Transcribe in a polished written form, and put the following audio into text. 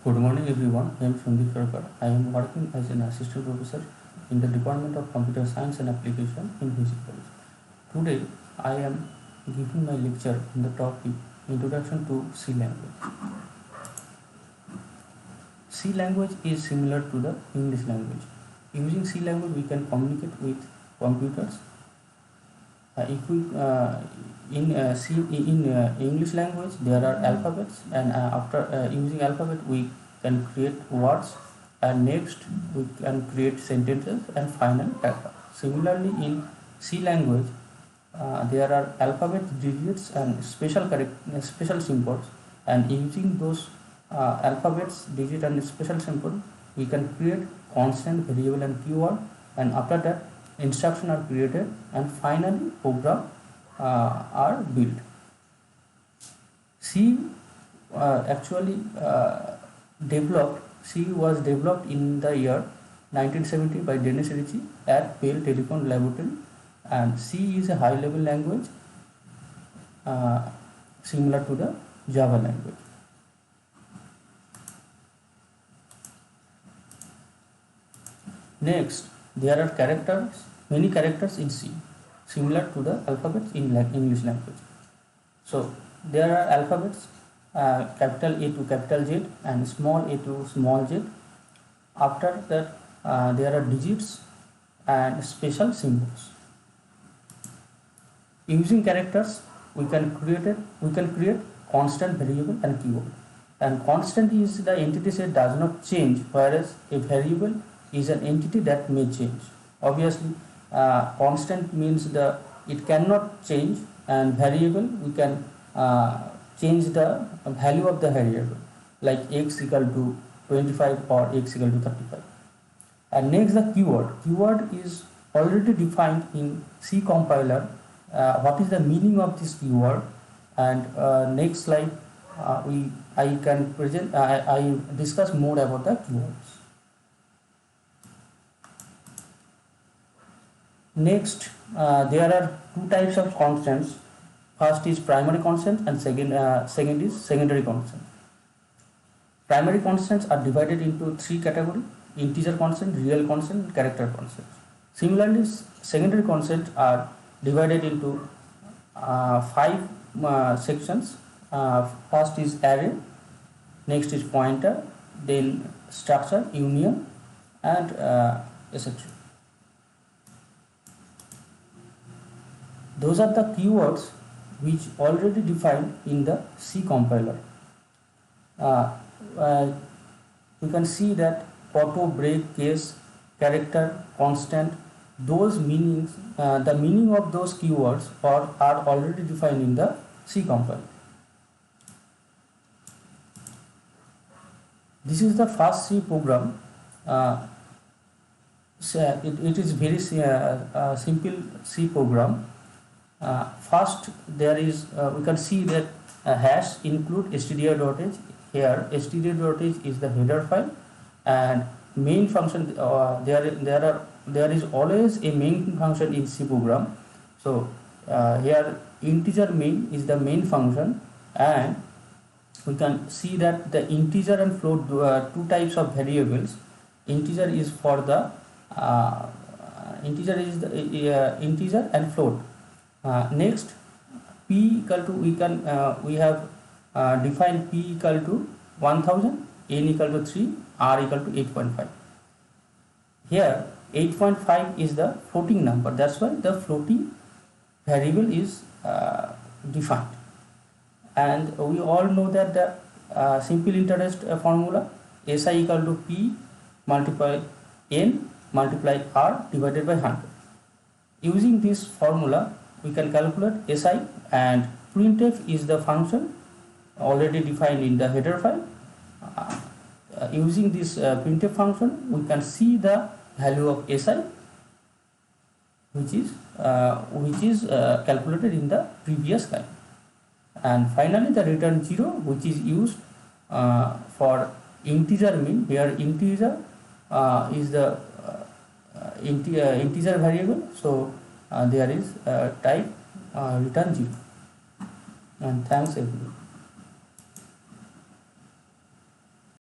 Good morning everyone. I am Sandeep Karkar. I am working as an assistant professor in the Department of Computer Science and Application in Basic College. Today I am giving my lecture on the topic Introduction to C language. C language is similar to the English language. Using C language we can communicate with computers. In English language there are alphabets, and after using alphabet we can create words, and next we can create sentences, and final data. Similarly, in C language there are alphabet digits and special symbols, and using those alphabets, digit and special symbol we can create constant, variable and keyword, and after that instruction are created, and finally program are built. C was developed in the year 1970 by Dennis Ritchie at Bell Telephone Laboratory, and C is a high-level language similar to the Java language. Next, there are many characters in C, similar to the alphabets in English language. So there are alphabets capital A to capital Z and small a to small z. After that there are digits and special symbols. Using characters we can create constant, variable and keyword. And constant is the entity set does not change, whereas a variable is an entity that may change. Obviously constant means it cannot change, and variable we can change the value of the variable, like x equal to 25 or x equal to 35. And next, the keyword is already defined in C compiler. What is the meaning of this keyword? And next slide I discuss more about the keywords. Next, there are two types of constants. First is primary constant, and second is secondary constant. Primary constants are divided into three categories: integer constant, real constant, and character constant. Similarly, secondary constants are divided into five sections. First is array, next is pointer, then structure, union, and etc. Those are the keywords which already defined in the C compiler. You can see that auto, break, case, character, constant, those meanings, the meaning of those keywords are already defined in the C compiler. This is the first C program. It is very simple C program. First, there is we can see that hash include stdio.h. Here stdio.h is the header file, and main function there is always a main function in C program. So here integer main is the main function, and we can see that the integer and float two types of variables. Integer is for the integer and float. Next, p equal to we have defined p equal to 1000, n equal to 3, r equal to 8.5. Here 8.5 is the floating number, that's why the floating variable is defined. And we all know that the simple interest formula, SI equal to p multiply n multiply r divided by 100. Using this formula we can calculate SI, and printf is the function already defined in the header file. Using this printf function we can see the value of SI, which is calculated in the previous line. And finally the return 0, which is used for integer mean. Here integer is the integer variable, so there is type return 0. And thanks everyone.